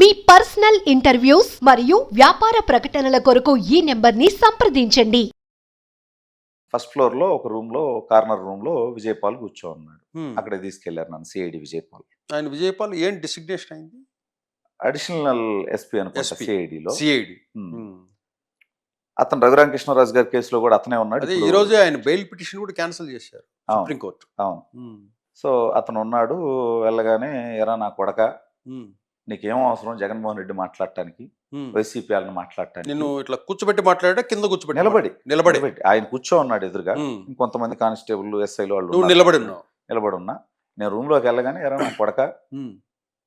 మీ personal interviews మరియు వ్యాపార ప్రకటనల కొరకు ఈ నెంబర్ని సంప్రదించండి. ఫస్ట్ ఫ్లోర్ లో ఒక రూమ్ లో కార్నర్ రూమ్ లో విజయపాల్ కూర్చో ఉన్నాడు. హ్మ్. అక్కడ తీసుకెళ్లారు నన్ను సిఐడి విజయపాల్. ఆయన విజయపాల్ ఏం డిసిగ్నేషన్ అయింది? అడిషనల్ ఎస్పీ అనుకుంటా ఎస్పీ సిఐడిలో. సిఐడి. అతను రఘురామకృష్ణరాజు గారి కేసులో కూడా అతనే ఉన్నాడు. అదే ఈ ఇప్పుడు రోజే ఆయన బెయిల్ పిటిషన్ కూడా క్యాన్సిల్ చేశారు అవును. సుప్రీంకోర్టు. అవును. సో అతను ఉన్నాడు. వెళ్ళగానే ఎరా నా కొడక, నీకేం అవసరం జగన్మోహన్ రెడ్డి మాట్లాడటానికి, వైసీపీ వాళ్ళని మాట్లాడటానికి? నిన్ను ఇట్లా కూర్చోబెట్టి మాట్లాడా కింద కూర్చోబెట్టి నిలబడి నిలబడి ఆయన కూర్చో ఉన్నాడు ఎదురుగా. ఇంకొంతమంది కానిస్టేబుల్ ఎస్ఐలు వాళ్ళు నువ్వు నిలబడి ఉన్నావు. నిలబడి ఉన్నా. నేను రూమ్ లోకి వెళ్ళగానే ఎరా నా కొడక,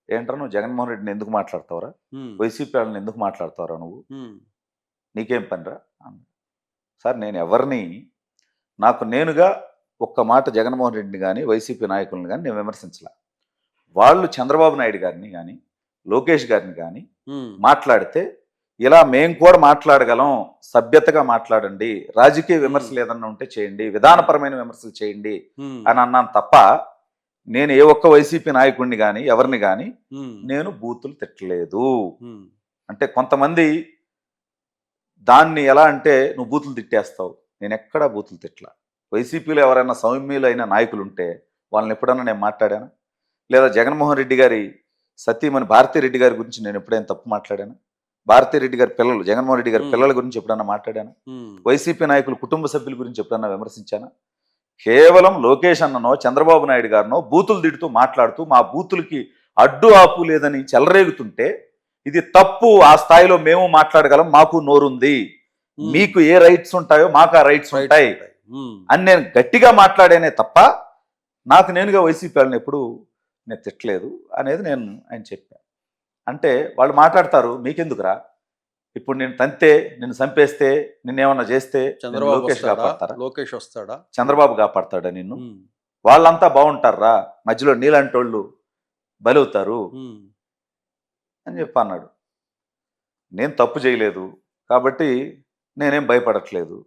ఏంట్రా నువ్వు జగన్మోహన్ రెడ్డిని ఎందుకు మాట్లాడతావురా, వైసీపీ వాళ్ళని ఎందుకు మాట్లాడతావురా, నువ్వు నీకేం పనిరా అన్నాడు. సార్ నేను ఎవరిని, నాకు నేనుగా ఒక్క మాట జగన్మోహన్ రెడ్డిని కానీ వైసీపీ నాయకులను కానీ నేను విమర్శించలే. వాళ్ళు చంద్రబాబు నాయుడు గారిని కానీ లోకేష్ గారిని కానీ మాట్లాడితే ఇలా మేము కూడా మాట్లాడగలం, సభ్యతగా మాట్లాడండి, రాజకీయ విమర్శలు ఏదన్నా ఉంటే చేయండి, విధానపరమైన విమర్శలు చేయండి అని అన్నాను తప్ప నేను ఏ ఒక్క వైసీపీ నాయకుడిని కానీ ఎవరిని కానీ నేను బూతులు తిట్టలేదు. అంటే కొంతమంది దాన్ని ఎలా అంటే నువ్వు బూతులు తిట్టేస్తావు, నేను ఎక్కడా బూతులు తిట్టలా. వైసీపీలో ఎవరైనా సౌమ్యులైన నాయకులు ఉంటే వాళ్ళని ఎప్పుడన్నా నేను మాట్లాడాను? లేదా జగన్మోహన్ రెడ్డి గారి సతీమణి భారతీరెడ్డి గారి గురించి నేను ఎప్పుడైనా తప్పు మాట్లాడాను? భారతీరెడ్డి గారి పిల్లలు, జగన్మోహన్ రెడ్డి గారి పిల్లల గురించి ఎప్పుడన్నా మాట్లాడాను? వైసీపీ నాయకులు కుటుంబ సభ్యుల గురించి ఎప్పుడన్నా విమర్శించానా? కేవలం లోకేష్ అన్ననో చంద్రబాబు నాయుడు గారినో బూతులు తిడుతూ మాట్లాడుతూ మా బూతులకి అడ్డు ఆపు లేదని చెలరేగుతుంటే ఇది తప్పు, ఆ స్థాయిలో మేము మాట్లాడగలం, మాకు నోరుంది, మీకు ఏ రైట్స్ ఉంటాయో మాకు ఆ రైట్స్ ఉంటాయి అని నేను గట్టిగా మాట్లాడేనే తప్ప నాకు నేనుగా వైసీపీ వాళ్ళని ఎప్పుడు నేను తిట్టలేదు అనేది నేను ఆయన చెప్పాను. అంటే వాళ్ళు మాట్లాడతారు, మీకెందుకురా, ఇప్పుడు నేను తంతే, నిన్ను చంపేస్తే, నిన్నేమన్నా చేస్తే లోకేష్ కాపాడతారా? లోకేష్ వస్తాడా? చంద్రబాబు కాపాడతాడా నిన్ను? వాళ్ళంతా బాగుంటారా, మధ్యలో నీలాంటి వాళ్ళు బలవుతారు అని చెప్పి అన్నాడు. నేను తప్పు చేయలేదు కాబట్టి నేనేం భయపడట్లేదు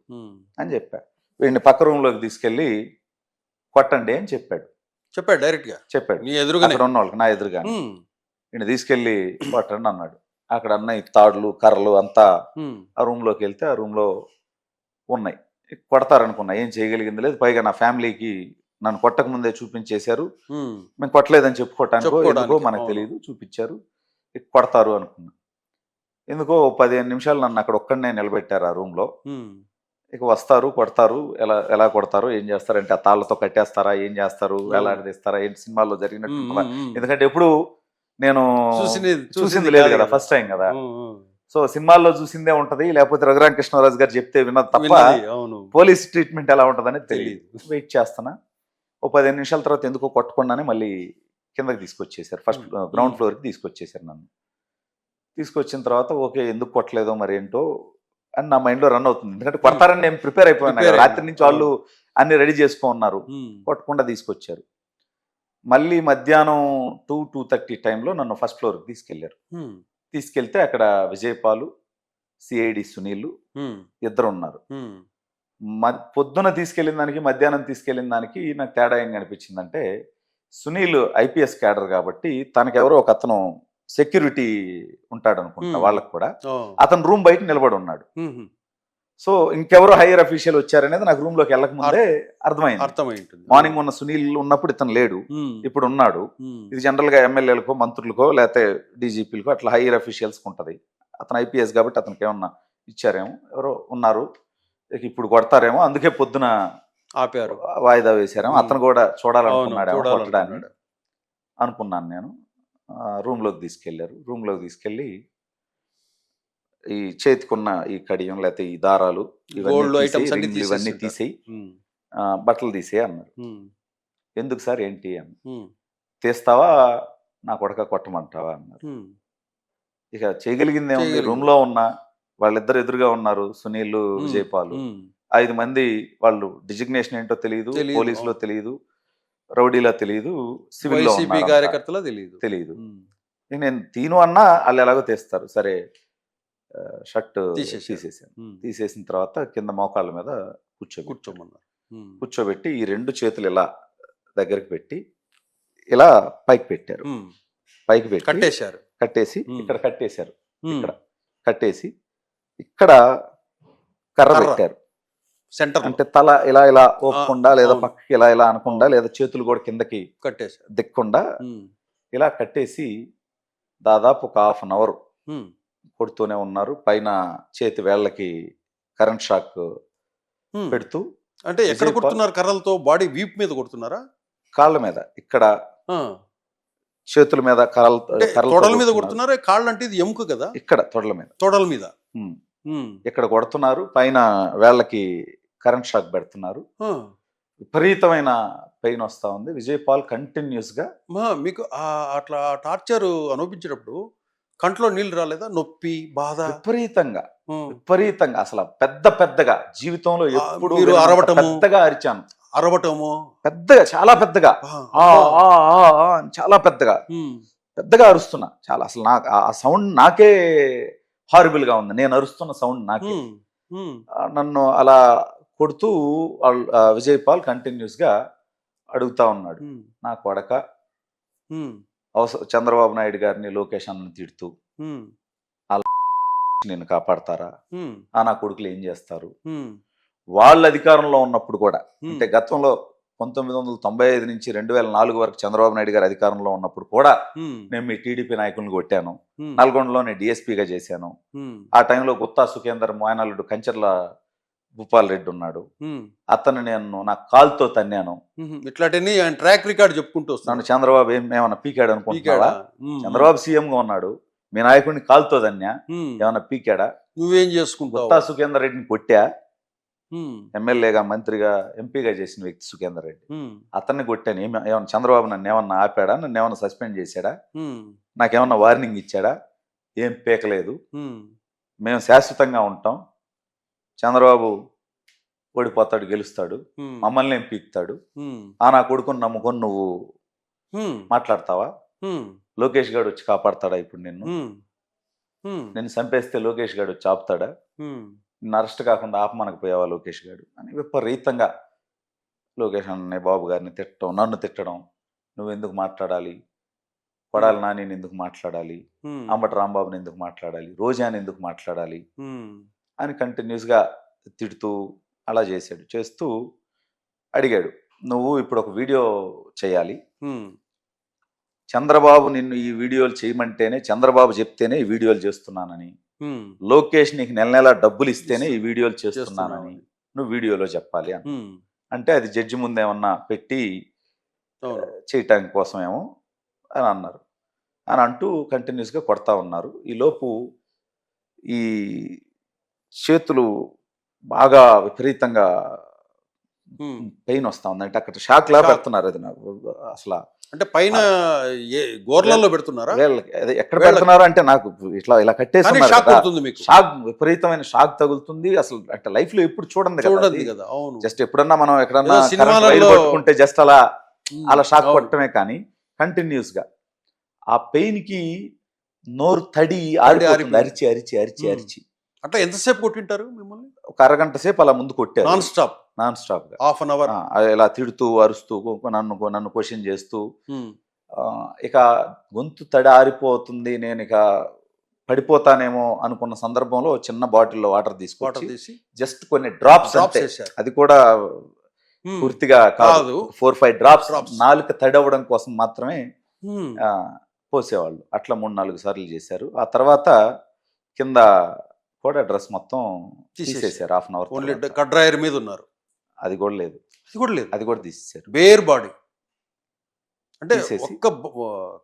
అని చెప్పా. వీడిని పక్క రూమ్లోకి తీసుకెళ్ళి కొట్టండి అని చెప్పాడు. డైరెక్ట్గా చెప్పాడు నీ ఎదురుగా ఉన్న వాళ్ళకి, నా ఎదురుగా. వీడిని తీసుకెళ్ళి కొట్టండి అన్నాడు. అక్కడ అన్న ఈ తాడులు కర్రలు అంతా ఆ రూమ్లోకి వెళ్తే ఆ రూమ్లో ఉన్నాయి. కొడతారనుకున్నా, ఏం చేయగలిగింది లేదు. పైగా నా ఫ్యామిలీకి నన్ను కొట్టక ముందే చూపించేశారు. మేము కొట్టలేదని చెప్పుకోవటానికో ఎందుకో మనకు తెలియదు, చూపించారు. కొడతారు అనుకున్నా. ఎందుకో 15 నిమిషాలు నన్ను అక్కడ ఒక్కడనే నిలబెట్టారు ఆ రూమ్లో. ఇక వస్తారు, కొడతారు, ఎలా కొడతారు, ఏం చేస్తారంటే ఆ తాళ్ళతో కట్టేస్తారా, ఏం చేస్తారు, వేలాడదీస్తారా, ఏంటి సినిమాల్లో జరిగినట్టు. ఎందుకంటే ఎప్పుడు నేను చూసింది లేదు కదా, ఫస్ట్ టైం కదా. సో సినిమాల్లో చూసిందే ఉంటది, లేకపోతే రఘురామకృష్ణరాజు గారు చెప్తే విన్నది తప్ప పోలీస్ ట్రీట్మెంట్ ఎలా ఉంటుందని తెలియదు. వెయిట్ చేస్తున్నా. 15 నిమిషాల తర్వాత ఎందుకో కొట్టకుండానే మళ్ళీ కిందకి తీసుకొచ్చేసారు, ఫస్ట్ గ్రౌండ్ ఫ్లోర్కి తీసుకొచ్చేసారు నన్ను. తీసుకొచ్చిన తర్వాత ఓకే ఎందుకు కొట్టలేదో మరి ఏంటో అని నా మైండ్లో రన్ అవుతుంది. ఎందుకంటే కొడతారని నేను ప్రిపేర్ అయిపోయాను, రాత్రి నుంచి వాళ్ళు అన్ని రెడీ చేసుకున్నారు. కొట్టకుండా తీసుకొచ్చారు. మళ్ళీ మధ్యాహ్నం 2-2:30 టైంలో నన్ను ఫస్ట్ ఫ్లోర్కి తీసుకెళ్లారు. తీసుకెళ్తే అక్కడ విజయపాలు, సిఐడి సునీల్ ఇద్దరు ఉన్నారు. పొద్దున తీసుకెళ్ళిన దానికి మధ్యాహ్నం తీసుకెళ్ళిన దానికి నాకు తేడా ఏం కనిపించిందంటే, సునీల్ ఐపీఎస్ క్యాడర్ కాబట్టి తనకెవరో ఒక అతను సెక్యూరిటీ ఉంటాడు అనుకుంటా వాళ్ళకు కూడా, అతను రూమ్ బయట నిలబడి ఉన్నాడు. సో ఇంకెవరో హైయర్ అఫీషియల్ వచ్చారనేది నాకు రూమ్ లోకి వెళ్ళక ముందే అర్థమైంది. మార్నింగ్ ఉన్న సునీల్ ఉన్నప్పుడు ఇతను లేడు, ఇప్పుడు ఉన్నాడు. ఇది జనరల్ గా ఎమ్మెల్యేలకో మంత్రులకో లేకపోతే డీజీపీలకో అట్లా హైయర్ అఫీషియల్స్ ఉంటది. అతను ఐపీఎస్ కాబట్టి అతనికి ఏమన్నా ఇచ్చారేమో, ఎవరో ఉన్నారు, ఇప్పుడు కొడతారేమో అందుకే పొద్దున ఆపారు, వాయిదా వేశారేమో, అతను కూడా చూడాలనుకున్నాడేమో కొట్టడాన్ని అనుకున్నాను నేను. రూమ్లోకి తీసుకెళ్లారు. రూమ్లోకి తీసుకెళ్ళి ఈ చేతికున్న ఈ కడియం లేకపోతే ఈ దారాలు ఇవన్నీ తీసేయి, బట్టలు తీసేయి అన్నారు. ఎందుకు సార్ ఏంటి అని. తీస్తావా నా కొడక కొట్టమంటావా అన్నారు. ఇక చేయగలిగింది ఏముంది, రూమ్ లో ఉన్న వాళ్ళిద్దరు ఎదురుగా ఉన్నారు, సునీల్ విజయపాలు. 5 మంది, వాళ్ళు డిజిగ్నేషన్ ఏంటో తెలియదు, పోలీసులో తెలియదు, రౌడీలో తెలియదు, సివిల్ కార్యకర్తలో తెలియదు. నేను తీను అన్నా వాళ్ళు ఎలాగో తీస్తారు. సరే షర్ట్ తీసేసిన తర్వాత కింద మోకాళ్ళ మీద కూర్చోబెట్టి ఈ 2 చేతులు ఇలా దగ్గరికి పెట్టి ఇలా పైకి పెట్టారు. పైకి పెట్టి కట్టేసి ఉమ్. ఇక్కడ కట్టేశారు, ఉమ్. ఇక్కడ కట్టేసి ఇక్కడ కర్ర కర్ర. పెట్టారు. సెంటర్ అంటే తల ఇలా ఇలా ఊపకుండా లేదా అవును. పక్కకి ఇలా ఇలా అనకుండా లేదా చేతులు కూడా కిందకి కట్టేశారు. దిక్కుండా ఉమ్. ఇలా కట్టేసి దాదాపు ఒక 1/2 అవర్ ఉమ్. కొడుతూనే ఉన్నారు. పైన చేతి వేళ్ళకి కరెంట్ షాక్ ఉమ్. పెడుతూ అంటే ఎక్కడ విజయపాల్ కొడుతున్నారు కర్రలతో? బాడీ వీప్ మీద కొడుతున్నారా? కాళ్ళ మీద ఇక్కడ ఆ. చేతుల మీద అంటే కర్రలతో తొడల మీద కొడుతున్నారు. కొడుతున్నారా? కాళ్ళు అంటే ఇది ఎముక కదా, ఇక్కడ తొడల మీద తొడల మీద. ఉమ్. ఉమ్. ఇక్కడ కొడుతున్నారు, పైన వేళ్ళకి కరెంట్ షాక్ పెడుతున్నారు. ఆ. విపరీతమైన పెయిన్ వస్తా ఉంది. విజయపాల్ కంటిన్యూస్ గా మీకు అట్లా టార్చర్ అనుభవించేటప్పుడు కంట్లో నీళ్ళు రాలేదా? నొప్పి, బాధ? విపరీతంగా ఉమ్. విపరీతంగా అసలు పెద్దగా జీవితంలో ఎప్పుడు మీరు విననంత అరవటము? పెద్దగా అరిచాను. అరవటము? పెద్దగా, చాలా పెద్దగా, ఆ. ఆ ఆ ఆ ఆ అని చాలా పెద్దగా ఉమ్. పెద్దగా అరుస్తున్నా. చాలా అసలు నాకు ఆ సౌండ్ నాకే హారిబుల్ గా ఉంది. నేను అరుస్తున్న సౌండ్ నాకే. ఉమ్. ఉమ్. నన్ను అలా కొడుతూ విజయపాల్ కంటిన్యూస్ గా అడుగుతా ఉన్నాడు, ఉమ్. నా కొడక ఉమ్. చంద్రబాబు నాయుడు గారిని, లోకేష్ అన్నని తిడుతూ ఉమ్. నేను కాపాడతారా? ఉమ్. నా కొడుకులు ఏం చేస్తారు? ఉమ్. వాళ్ళ అధికారంలో ఉన్నప్పుడు కూడా, ఉమ్. అంటే గతంలో 1995 నుంచి 2004 వరకు చంద్రబాబు నాయుడు గారు అధికారంలో ఉన్నప్పుడు కూడా ఉమ్. నేను మీ టీడీపీ నాయకులను కొట్టాను. ఉమ్. నల్గొండలోనే డిఎస్పీగా చేశాను. ఉమ్. ఆ టైంలో గుత్తా సుఖేందర్, మోయనల్లుడు, కంచర్ల భూపాల్ రెడ్డి ఉన్నాడు. ఉమ్. అతను నేను నా కాల్తో తన్నాను. ఉమ్. ఇట్లాంటివన్నీ ఆయన ట్రాక్ రికార్డ్ చెప్పుకుంటూ నన్ను వస్తున్నాడు. చంద్రబాబు ఏమన్నా పీకాడు అనుకుంటున్నావా? పీకాడా? ఉమ్. చంద్రబాబు సీఎం గా ఉన్నాడు, మీ నాయకుడిని కాల్తో తన్నా, ఉమ్. ఏమన్నా పీకాడా? నువ్వేం చేసుకుంటావు? గుత్తా సుఖేందర్ రెడ్డిని కొట్టా. ఉమ్. ఎమ్మెల్యేగా, మంత్రిగా, ఎంపీగా చేసిన వ్యక్తి సుఖేందర్ రెడ్డి. ఉమ్. అతన్ని కొట్టాను. ఏమన్నా చంద్రబాబు నన్ను ఏమన్నా ఆపాడా? నన్ను ఏమన్నా సస్పెండ్ చేశాడా? ఉమ్. నాకేమన్నా వార్నింగ్ ఇచ్చాడా? ఏం పీకలేదు. ఉమ్. మేము శాశ్వతంగా ఉంటాం. చంద్రబాబు ఓడిపోతాడు, గెలుస్తాడు, ఉమ్. మమ్మల్ని ఏం పీకుతాడు? ఉమ్. నా కొడుకుని నమ్ముకొని నువ్వు ఉమ్. మాట్లాడతావా? ఉమ్. లోకేష్ గారు వచ్చి కాపాడతాడా ఇప్పుడు నిన్ను? ఉమ్. ఉమ్. నిన్ను చంపేస్తే లోకేష్ గారు వచ్చి ఆపుతాడా? ఉమ్. నిన్ను అరెస్ట్ కాకుండా ఆపమనకపోయావా లోకేష్ గారు అని విపరీతంగా లోకేష్ అన్నయ్య బాబు గారిని తిట్టడం, నన్ను తిట్టడం. నువ్వు ఎందుకు మాట్లాడాలి? కొడాలి నాని ఎందుకు మాట్లాడాలి? ఉమ్. అంబటి రాంబాబుని ఎందుకు మాట్లాడాలి? రోజాని ఎందుకు మాట్లాడాలి ఉమ్. అని కంటిన్యూస్గా తిడుతూ అలా చేస్తూ అడిగాడు, నువ్వు ఇప్పుడు ఒక వీడియో చేయాలి. ఉమ్. చంద్రబాబు నిన్ను ఈ వీడియోలు చేయమంటేనే, చంద్రబాబు చెప్తేనే ఈ వీడియోలు చేస్తున్నానని, ఉమ్. లోకేష్ నీకు నెల నెల డబ్బులు ఇస్తేనే ఈ వీడియోలు చేస్తున్నానని నువ్వు వీడియోలో చెప్పాలి అని. ఉమ్. అంటే అది జడ్జి ముందు ఏమన్నా పెట్టి అవును. చేయటానికి కోసమేమో అని అన్నారు. అని అంటూ కంటిన్యూస్గా కొడతా ఉన్నారు. ఈలోపు ఈ చేతులు బాగా విపరీతంగా ఉమ్. పెయిన్ వస్తా ఉంది. అంటే అక్కడ షాక్ లా Shock. పెడుతున్నారు. అది నాకు అసలు అంటే పైన గోర్లలో పెడుతున్నారా? వేళ్ళకి అదే ఎక్కడ వేళ్ళకి. పెడుతున్నారు అంటే నాకు ఇట్లా ఇలా కట్టేసి కానీ ఉన్నారు షాక్ కదా. కొడుతుంది మీకు. షాక్, విపరీతమైన షాక్ తగులుతుంది. అసలు అంటే లైఫ్ లో ఎప్పుడు చూడండి కదా చూడండి అది. కదా. అవును. జస్ట్ ఎప్పుడన్నా మనం ఎక్కడన్నా ఏదో సినిమాలలో- కరెంట్ వైర్ పట్టుకుంటే జస్ట్ అలా ఉమ్. అలా షాక్ అవును. కొట్టడమే కానీ కంటిన్యూస్ గా ఆ పెయిన్ కి నోరు తడి ఆరిపోయింది. ఆరిపోతుంది. అరిచి అరిచి అరిచి ఉమ్. అరిచి అట్లా ఎంతసేపు కొట్టింటారు మిమ్మల్ని? ఒక అరగంట సేపు అలా ముందు కొట్టారు, నాన్ స్టాప్, నాన్ స్టాప్ గా. Half an hour. ఇలా తిడుతూ అరుస్తూ నన్ను క్వశ్చన్ చేస్తూ ఇక గొంతు తడి ఆరిపోతుంది, నేను ఇక పడిపోతానేమో అనుకున్న సందర్భంలో చిన్న బాటిల్లో వాటర్ వాటర్ తీసుకొచ్చి తీసి జస్ట్ కొన్ని డ్రాప్స్ డ్రాప్స్ అంటే వేశారు. అది కూడా ఉమ్. పూర్తిగా కాదు, కాదు. 4-5 డ్రాప్స్ Drops. నాలుక తడవడం కోసం మాత్రమే ఉమ్. పోసేవాళ్ళు. అట్లా 3-4 సార్లు చేశారు. ఆ తర్వాత కింద కూడా డ్రెస్ మొత్తం తీసేసారు. Half an only hour. కడ్రాయర్ మీద ఉన్నారు. అది కూడా లేదు, అది కూడా లేదు. అది కూడా తీసేసారు. బేర్ బాడీ అంటే తీసేసి. ఒక్క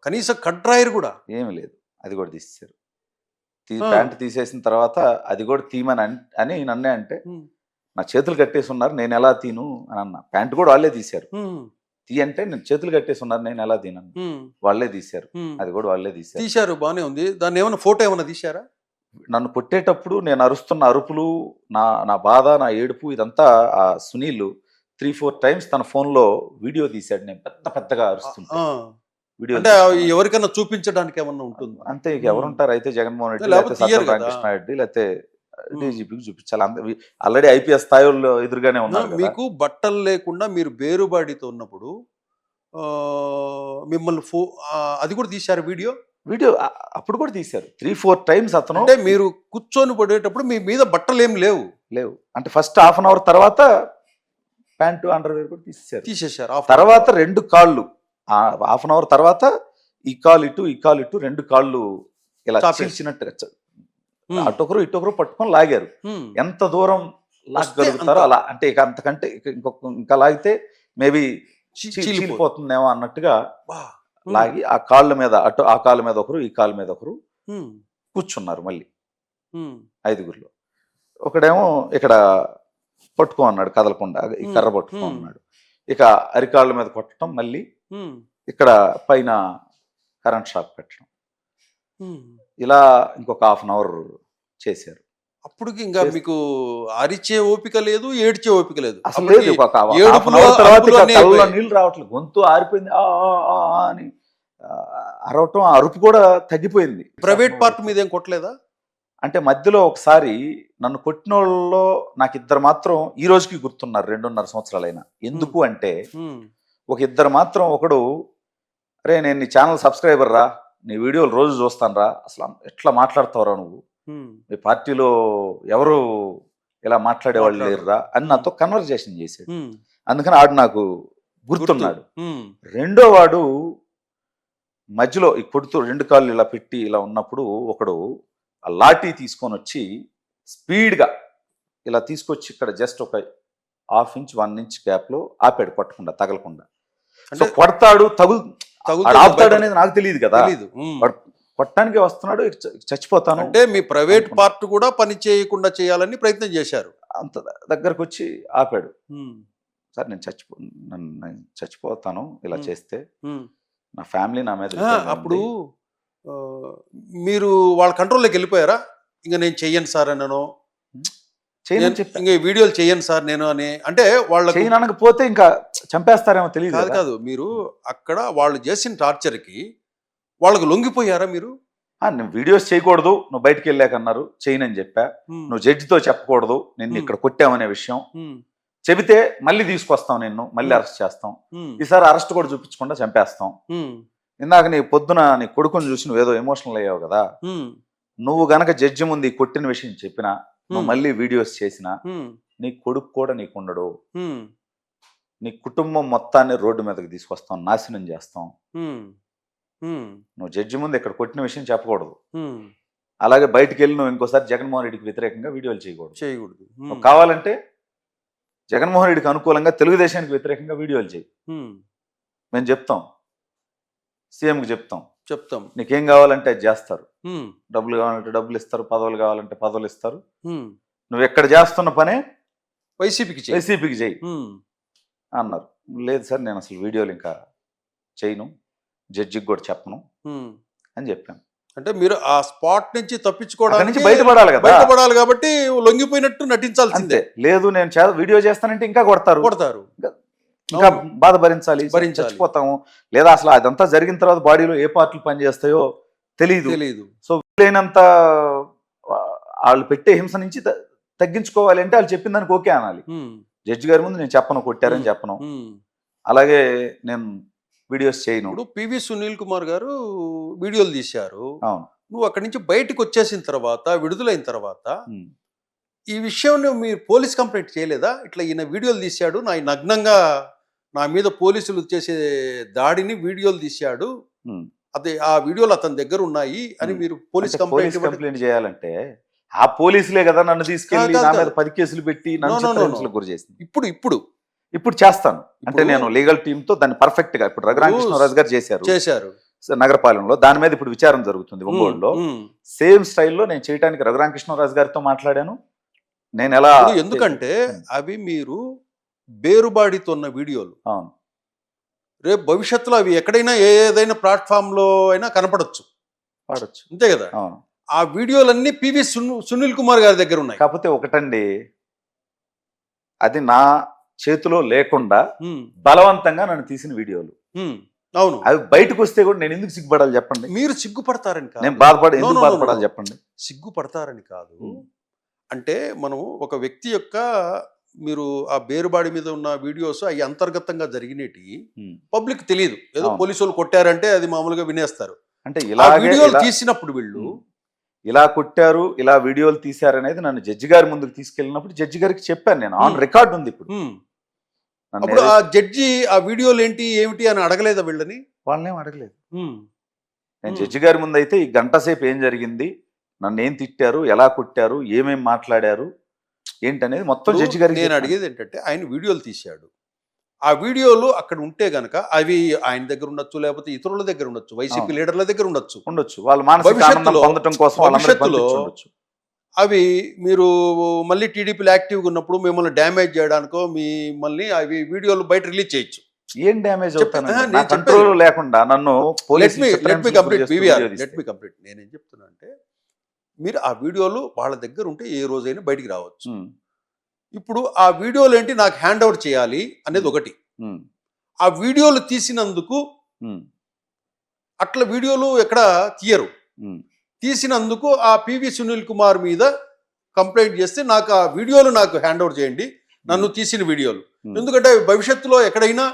కనీసం కడ్రాయర్ కూడా ఏమి లేదు, అది కూడా తీసేసారు. ఆ. ప్యాంట్ తీసేసిన తర్వాత అది కూడా తీయమని అని నన్నే అంటే, ఉమ్. నా చేతులు కట్టేసి ఉన్నారు నేను ఎలా తీను అని అన్న. ప్యాంట్ కూడా వాళ్ళే తీశారు. ఉమ్. అంటే నేను చేతులు కట్టేసి ఉన్నారు నేను ఎలా తీనను, ఉమ్. వాళ్ళే తీశారు. ఉమ్. అది కూడా వాళ్ళే తీశారు. తీశారు, బానే ఉంది. దాన్ని ఏమైనా ఫోటో ఏమైనా తీశారా? నన్ను కొట్టేటప్పుడు నేను అరుస్తున్న అరుపులు, నా బాధ, నా ఏడుపు ఇదంతా ఆ సునీల్ 3-4 టైమ్స్ తన ఫోన్ లో వీడియో తీశాడు. నేను పెద్దగా అరుస్తుంటే ఆ. వీడియో అంటే ఎవరికైనా చూపించడానికి ఏమన్నా ఉంటుంది? అంతే. ఇక ఎవరుంటారు అయితే జగన్మోహన్ రెడ్డి, లేకపోతే లేకపోతే తీయరు కదా. రామకృష్ణారెడ్డి, లేకపోతే డీజీపీకి చూపించాలి. ఆల్రెడీ ఐపీఎస్ స్థాయిలో ఎదురుగానే ఉన్నారు కదా. మీకు బట్టలు లేకుండా మీరు బేరుబాడితో ఉన్నప్పుడు మిమ్మల్ని అది కూడా తీశారు వీడియో. వీడియో అప్పుడు కూడా తీశారు 3-4 టైమ్స్ అతను. అంటే మీరు కూర్చొని పడేటప్పుడు మీ మీద బట్టలు ఏం లేవు? లేవు. అంటే ఫస్ట్ హాఫ్ అన్ అవర్ తర్వాత ప్యాంటు అండర్వేర్ కూడా తీసేశారు. తర్వాత 2 కాళ్ళు హాఫ్ అన్ అవర్ తర్వాత ఈ కాలు ఇటు 2 కాళ్ళు ఇలా చీల్చినట్టుగా అటొకరు ఇటొకరు పట్టుకొని లాగారు. ఎంత దూరం లాగలుగుతారో అలా, అంటే ఇక అంతకంటే ఇంకా లాగితే మేబీ చీలిపోతుందేమో అన్నట్టుగా లాగి ఆ కాళ్ళ మీద ఆ కాళ్ళ మీద ఒకరు ఈ కాళ్ళ మీద ఒకరు కూర్చున్నారు. మళ్ళీ 5గురిలో ఒకడేమో ఇక్కడ పట్టుకో అన్నాడు కదలకుండా, ఈ కర్ర పట్టుకో అన్నాడు. ఇక అరికాళ్ళ మీద కొట్టడం, మళ్ళీ ఇక్కడ పైన కరెంట్ షాక్ పెట్టడం, ఇలా ఇంకొక హాఫ్ అన్ అవర్ చేశారు. అప్పటికి ఇంకా మీకు అరిచే ఓపిక లేదు, ఏడ్చే ఓపిక లేదు. అసలు లేదు. నీళ్ళు రావట్లేదు, గొంతు ఆరిపోయింది, అని అరవటం, అరుపు కూడా తగ్గిపోయింది. ప్రైవేట్ పార్ట్ మీద ఏం కొట్టలేదా? అంటే మధ్యలో ఒకసారి నన్ను కొట్టిన వాళ్ళలో నాకు 2 మాత్రం ఈ రోజుకి గుర్తున్నారు, 2.5 సంవత్సరాలైనా. ఎందుకు అంటే ఒక 2 మాత్రం, ఒకడు అరే నేను నీ ఛానల్ సబ్స్క్రైబర్ రా, నీ వీడియోలు రోజు చూస్తాను రా, అసలు ఎట్లా మాట్లాడతావురా నువ్వు, మీ పార్టీలో ఎవరు ఇలా మాట్లాడేవాళ్ళు లేరురా అని నాతో కన్వర్జేషన్ చేశాడు. అందుకని ఆడు నాకు గుర్తున్నాడు. రెండో వాడు మధ్యలో ఈ కొడుతూ 2 కాళ్ళు ఇలా పెట్టి ఇలా ఉన్నప్పుడు ఒకడు ఆ లాఠీ తీసుకొని వచ్చి స్పీడ్గా ఇలా తీసుకొచ్చి ఇక్కడ జస్ట్ ఒక 1/2 ఇంచ్ 1 ఇంచ్ గ్యాప్ లో ఆపాడు, కొట్టకుండా తగలకుండా. సో కొడతాడు, ఆపుతాడు అనేది నాకు తెలియదు కదా, కొట్టడానికి వస్తున్నాడు, చచ్చిపోతాను అంటే మీ ప్రైవేట్ పార్ట్ కూడా పని చేయకుండా చేయాలని ప్రయత్నం చేశారు. అంత దగ్గరకు వచ్చి ఆపాడు. సార్ నేను చచ్చిపోతాను ఇలా చేస్తే, నా ఫ్యామిలీ నా మీద. అప్పుడు మీరు వాళ్ళ కంట్రోల్లోకి వెళ్ళిపోయారా? ఇంకా నేను చెయ్యను సార్ అన్నాను, ఇంకా వీడియోలు చెయ్యను సార్ నేను అని. అంటే వాళ్ళకి చేయనకపోతే ఇంకా చంపేస్తారేమో తెలియదు. కాదు, మీరు అక్కడ వాళ్ళు చేసిన టార్చర్కి వాళ్ళకు లొంగిపోయారా మీరు? నేను వీడియోస్ చేయకూడదు, నువ్వు బయటకు వెళ్ళాకన్నారు, చేయనని చెప్పా. నువ్వు జడ్జితో చెప్పకూడదు నిన్ను ఇక్కడ కొట్టామనే విషయం, చెబితే మళ్ళీ తీసుకొస్తాం, నిన్ను మళ్ళీ అరెస్ట్ చేస్తాం, ఈసారి అరెస్ట్ కూడా చూపించకుండా చంపేస్తాం. ఇందాక నీ పొద్దున నీ కొడుకుని చూసి నువ్వు ఏదో ఎమోషనల్ అయ్యావు కదా, నువ్వు గనక జడ్జి ముందు ఈ కొట్టిన విషయం చెప్పినా, నువ్వు మళ్ళీ వీడియోస్ చేసినా, నీ కొడుకు కూడా నీకుండడు, నీ కుటుంబం మొత్తాన్ని రోడ్డు మీదకి తీసుకొస్తాం, నాశనం చేస్తాం. నువ్వు జడ్జి ముందు ఇక్కడ కొట్టిన విషయం చెప్పకూడదు, అలాగే బయటికి వెళ్ళి నువ్వు ఇంకోసారి జగన్మోహన్ రెడ్డికి వ్యతిరేకంగా వీడియోలు చేయకూడదు. నువ్వు కావాలంటే జగన్మోహన్ రెడ్డికి అనుకూలంగా తెలుగుదేశానికి వ్యతిరేకంగా వీడియోలు చేయి, మేము చెప్తాం, సీఎంకి చెప్తాం, నీకేం కావాలంటే అది చేస్తారు, డబ్బులు కావాలంటే డబ్బులు ఇస్తారు, పదవులు కావాలంటే పదవులు ఇస్తారు, నువ్వు ఎక్కడ చేస్తున్న పనే వైసీపీకి చేయి అన్నారు. లేదు సార్ నేను అసలు వీడియోలు ఇంకా చేయను, జడ్జికి కూడా చెప్పను అని చెప్పాను. అంటే మీరు ఆ స్పాట్ నుంచి తప్పించుకోవడానికి బయటపడాలి కాబట్టి లొంగిపోయినట్టు నటించాల్సిందే. లేదు నేను వీడియో చేస్తానంటే ఇంకా కొడతారు, ఇంకా బాధ భరించాలి, చచ్చిపోతాము. లేదా అసలు అదంతా జరిగిన తర్వాత బాడీలో ఏ పార్ట్లు పనిచేస్తాయో తెలియదు. సో వీలైనంత వాళ్ళు పెట్టే హింస నుంచి తగ్గించుకోవాలి అంటే వాళ్ళు చెప్పిన దానికి ఓకే అనాలి. జడ్జి గారి ముందు నేను చెప్పను, కొట్టారని చెప్పను, అలాగే నేను వీడియోస్ చేయను. ఇప్పుడు పివి సునీల్ కుమార్ గారు వీడియోలు తీశారు, నువ్వు అక్కడి నుంచి బయటకు వచ్చేసిన తర్వాత, విడుదలైన తర్వాత ఈ విషయం మీరు పోలీస్ కంప్లైంట్ చేయలేదా? ఇట్లా ఈయన వీడియోలు తీశాడు, నగ్నంగా నా మీద పోలీసులు చేసే దాడిని వీడియోలు తీశాడు, అదే ఆ వీడియోలు అతని దగ్గర ఉన్నాయి అని మీరు పోలీస్ కంప్లైంట్ చేయాలంటే ఆ పోలీసులే కదా నన్ను తీసుకెళ్ళి నా మీద 10 కేసులు పెట్టి నన్ను గురి చేసింది. ఇప్పుడు చేస్తాను అంటే నేను లీగల్ టీమ్ తో దాన్ని పర్ఫెక్ట్ గా, ఇప్పుడు రఘురామకృష్ణరాజు గారు చేశారు నగరపాలెంలో, దాని మీద ఇప్పుడు విచారణ జరుగుతుంది ఒంగోలులో. సేమ్ స్టైల్లో నేను చేయడానికి రఘురామకృష్ణరాజు గారితో మాట్లాడాను. నేను ఎలా, ఎందుకంటే అవి మీరు బేరుబాడితోన్న వీడియోలు, రేపు భవిష్యత్తులో అవి ఎక్కడైనా ఏదైనా ప్లాట్ఫామ్ లో అయినా కనపడచ్చు, అంతే కదా. ఆ వీడియోలన్నీ పివి సునీల్ కుమార్ గారి దగ్గర ఉన్నాయి. కాకపోతే ఒకటండి, అది నా చేతిలో లేకుండా బలవంతంగా నన్ను తీసిన వీడియోలు. అవును, అవి బయటకు వస్తే కూడా నేను ఎందుకు సిగ్గుపడాలి చెప్పండి? మీరు సిగ్గుపడతారని కాదు, నేను బాధపడాలి చెప్పండి? సిగ్గుపడతారని కాదు, అంటే మనం ఒక వ్యక్తి యొక్క, మీరు ఆ బేరుబాడి మీద ఉన్న వీడియోస్ అవి అంతర్గతంగా జరిగినవి పబ్లిక్ తెలియదు. ఏదో పోలీసు వాళ్ళు కొట్టారంటే అది మామూలుగా వినేస్తారు. అంటే ఆ ఇలాగే వీడియోలు తీసినప్పుడు వీళ్ళు ఇలా కొట్టారు, ఇలా వీడియోలు తీశారు అనేది నన్ను జడ్జి గారి ముందుకు తీసుకెళ్ళినప్పుడు జడ్జి గారికి చెప్పాను నేను. ఆన్ రికార్డ్ ఉంది ఇప్పుడు. నన్ను అప్పుడు ఆ జడ్జి ఆ వీడియోలు ఏంటి ఏమిటి అని అడగలేదా వీళ్ళని? వాళ్ళనేం అడగలేదు. నేను జడ్జి గారి ముందు అయితే ఈ గంట సేపు ఏం జరిగింది, నన్ను ఏం తిట్టారు, ఎలా కొట్టారు, ఏమేం మాట్లాడారు ఏంటనేది మొత్తం జడ్జి గారికి నేను అడిగేది ఏంటంటే ఆయన వీడియోలు తీశాడు, ఆ వీడియోలు అక్కడ ఉంటే గనక అవి ఆయన దగ్గర ఉండొచ్చు, లేకపోతే ఇతరుల దగ్గర ఉండొచ్చు, వైసీపీ లీడర్ల దగ్గర ఉండొచ్చు. వాళ్ళ మానసిక ఆనందం పొందడం కోసం భవిష్యత్తులో అవి మీరు మళ్ళీ టీడీపీలో యాక్టివ్గా ఉన్నప్పుడు మిమ్మల్ని డ్యామేజ్ చేయడానికో మిమ్మల్ని అవి వీడియోలు బయట రిలీజ్ చేయొచ్చు. ఏం డ్యామేజ్ అవుతాను కంట్రోల్ లేకుండా నన్ను కంప్లీట్ నేనేం చెప్తున్నా అంటే మీరు ఆ వీడియోలు వాళ్ళ దగ్గర ఉంటే ఏ రోజైనా బయటికి రావచ్చు. ఇప్పుడు ఆ వీడియోలు ఏంటి నాకు హ్యాండ్ ఓవర్ చేయాలి అనేది ఒకటి. ఆ వీడియోలు తీసినందుకు అట్లా వీడియోలు ఎక్కడ తీయరు. తీసినందుకు ఆ పివి సునీల్ కుమార్ మీద కంప్లైంట్ చేస్తే నాకు ఆ వీడియోలు నాకు హ్యాండ్ ఓవర్ చేయండి, నన్ను తీసిన వీడియోలు. ఎందుకంటే భవిష్యత్తులో ఎక్కడైనా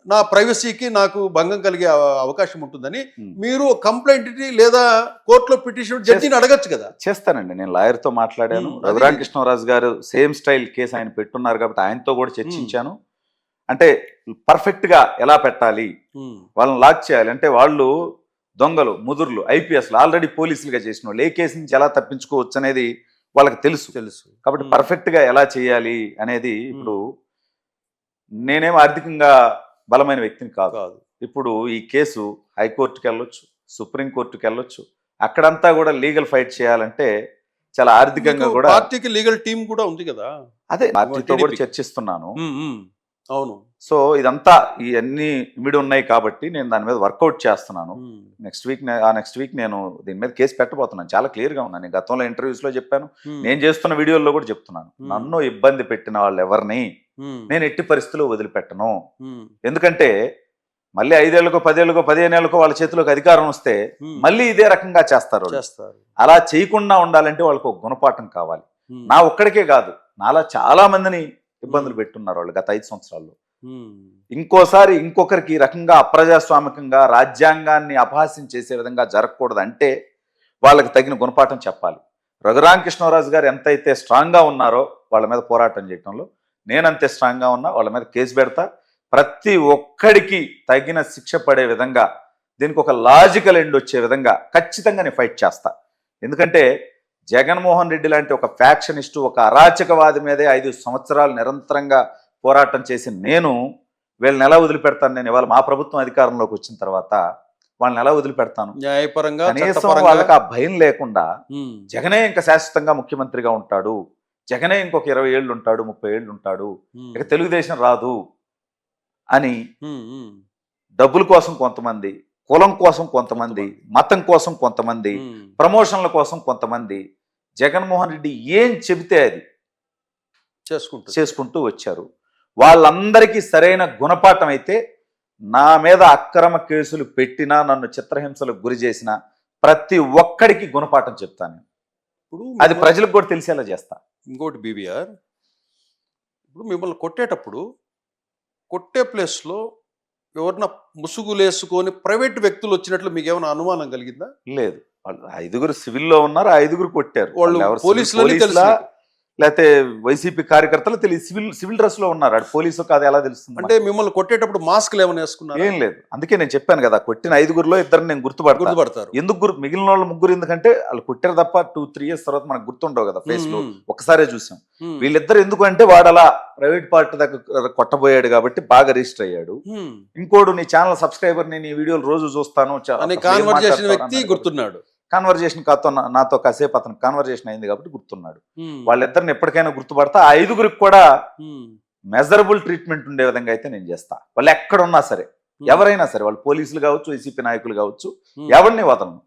నా ప్రైవసీకి నాకు భంగం కలిగే అవకాశం ఉంటుందని మీరు కంప్లైంట్ లేదా కోర్టులో పిటిషన్ జడ్జిని అడగచ్చు కదా. చేస్తానండి, నేను లాయర్తో మాట్లాడాను. రఘురామకృష్ణరాజు గారు సేమ్ స్టైల్ కేసు ఆయన పెట్టున్నారు కాబట్టి ఆయనతో కూడా చర్చించాను. అంటే పర్ఫెక్ట్ గా ఎలా పెట్టాలి, వాళ్ళని లాక్ చేయాలి అంటే వాళ్ళు దొంగలు, ముదుర్లు, ఐపీఎస్లు ఆల్రెడీ పోలీసులుగా చేసిన వాళ్ళు ఏ కేసు నుంచి ఎలా తప్పించుకోవచ్చు అనేది వాళ్ళకి తెలుసు. కాబట్టి పర్ఫెక్ట్ గా ఎలా చేయాలి అనేది ఇప్పుడు నేనేం ఆర్థికంగా బలమైన వ్యక్తిని కాదు. ఇప్పుడు ఈ కేసు హైకోర్టుకి వెళ్ళొచ్చు, సుప్రీంకోర్టుకి వెళ్ళొచ్చు. అక్కడంతా కూడా లీగల్ ఫైట్ చేయాలంటే చాలా ఆర్థికంగా కూడా పార్టీకి లీగల్ టీం కూడా ఉంది కదా. అదే పార్టీతో కూడా చర్చిస్తున్నాను. అవును. సో ఇదంతా ఇవన్నీ ఇమిడి ఉన్నాయి కాబట్టి నేను దాని మీద వర్కౌట్ చేస్తున్నాను. నెక్స్ట్ వీక్ నేను దీని మీద కేసు పెట్టబోతున్నాను. చాలా క్లియర్ గా ఉన్నాను. నేను గతంలో ఇంటర్వ్యూస్ లో చెప్పాను, నేను చేస్తున్న వీడియోల్లో కూడా చెప్తున్నాను. నన్ను ఇబ్బంది పెట్టిన వాళ్ళు ఎవరిని నేను ఎట్టి పరిస్థితుల్లో వదిలిపెట్టను. ఎందుకంటే మళ్ళీ 5 ఏళ్ళకో 10 ఏళ్ళకో 15 ఏళ్ళకో వాళ్ళ చేతిలోకి అధికారం వస్తే మళ్ళీ ఇదే రకంగా చేస్తారు. అలా చేయకుండా ఉండాలంటే వాళ్ళకి ఒక గుణపాఠం కావాలి. నా ఒక్కడికే కాదు, నాలా చాలా మందిని ఇబ్బందులు పెట్టున్నారు వాళ్ళు గత 5 సంవత్సరాల్లో. ఇంకోసారి ఇంకొకరికి ఈ రకంగా అప్రజాస్వామికంగా రాజ్యాంగాన్ని అపహాస్యం చేసే విధంగా జరగకూడదు అంటే వాళ్ళకి తగిన గుణపాఠం చెప్పాలి. రఘురామకృష్ణరాజు గారు ఎంతైతే స్ట్రాంగ్గా ఉన్నారో వాళ్ళ మీద పోరాటం చేయడంలో, నేనంతే స్ట్రాంగ్గా ఉన్నా. వాళ్ళ మీద కేసు పెడతా. ప్రతి ఒక్కడికి తగిన శిక్ష పడే విధంగా, దీనికి ఒక లాజికల్ ఎండ్ వచ్చే విధంగా ఖచ్చితంగా నేను ఫైట్ చేస్తా. ఎందుకంటే జగన్మోహన్ రెడ్డి లాంటి ఒక ఫ్యాక్షనిస్టు, ఒక అరాచకవాది మీదే 5 సంవత్సరాలు నిరంతరంగా పోరాటం చేసి నేను వీళ్ళని ఎలా వదిలిపెడతాను? నేను ఇవాళ మా ప్రభుత్వం అధికారంలోకి వచ్చిన తర్వాత వాళ్ళని ఎలా వదిలిపెడతాను? న్యాయపరంగా కనీసం వాళ్ళకి ఆ భయం లేకుండా జగనే ఇంకా శాశ్వతంగా ముఖ్యమంత్రిగా ఉంటాడు, జగనే ఇంకొక 20 ఏళ్ళు ఉంటాడు, 30 ఏళ్ళు ఉంటాడు, ఇక తెలుగుదేశం రాదు అని డబ్బుల కోసం కొంతమంది, కులం కోసం కొంతమంది, మతం కోసం కొంతమంది, ప్రమోషన్ల కోసం కొంతమంది, జగన్మోహన్ రెడ్డి ఏం చెబితే అది చేసుకుంటూ వచ్చారు. వాళ్ళందరికీ సరైన గుణపాఠం అయితే నా మీద అక్రమ కేసులు పెట్టినా, నన్ను చిత్రహింసలకు గురి చేసిన ప్రతి ఒక్కడికి గుణపాఠం చెప్తాను. ఇప్పుడు అది ప్రజలకు కూడా తెలిసేలా చేస్తా. ఇంకోటి బీవీఆర్, ఇప్పుడు మిమ్మల్ని కొట్టేటప్పుడు కొట్టే ప్లేస్లో ఎవరన్నా ముసుగులేసుకొని ప్రైవేట్ వ్యక్తులు వచ్చినట్లు మీకు ఏమైనా అనుమానం కలిగిందా? లేదు, వాళ్ళు 5 సివిల్లో ఉన్నారు, 5 కొట్టారు. వాళ్ళు పోలీసులని తెలుసా లేకపోతే వైసీపీ కార్యకర్తలు తెలియదు, సివిల్ డ్రెస్ లో ఉన్నారు. అది పోలీసు కాదు ఎలా తెలుస్తుంది? అంటే మిమ్మల్ని కొట్టేటప్పుడు మాస్క్లు ఏమైనా వేసుకున్నారు? ఏం లేదు. అందుకే నేను చెప్పాను కదా, కొట్టిన 5లో 2 నేను గుర్తుపడతారు. ఎందుకు మిగిలిన వాళ్ళు 3 ఎందుకంటే వాళ్ళు కొట్టారు తప్ప 2-3 years తర్వాత మనకు గుర్తుండవు కదా, ఫేస్ లో ఒకసారే చూసాం. వీళ్ళిద్దరు ఎందుకు అంటే వాడు అలా ప్రైవేట్ పార్టీ దగ్గర కొట్టబోయాడు కాబట్టి బాగా రిజిస్టర్ అయ్యాడు. ఇంకోడు నీ ఛానల్ సబ్స్క్రైబర్, నేను ఈ వీడియోలు రోజు చూస్తాను వ్యక్తి గుర్తున్నాడు. కన్వర్జేషన్ నాతో కాసేపు అతను కన్వర్జేషన్ అయింది కాబట్టి గుర్తున్నాడు. వాళ్ళిద్దరిని ఎప్పటికైనా గుర్తుపడతా. 5 కూడా మెజరబుల్ ట్రీట్మెంట్ ఉండే విధంగా అయితే నేను చేస్తా. వాళ్ళు ఎక్కడున్నా సరే, ఎవరైనా సరే, వాళ్ళు పోలీసులు కావచ్చు, వైసీపీ నాయకులు కావచ్చు, ఎవరిని వదలను.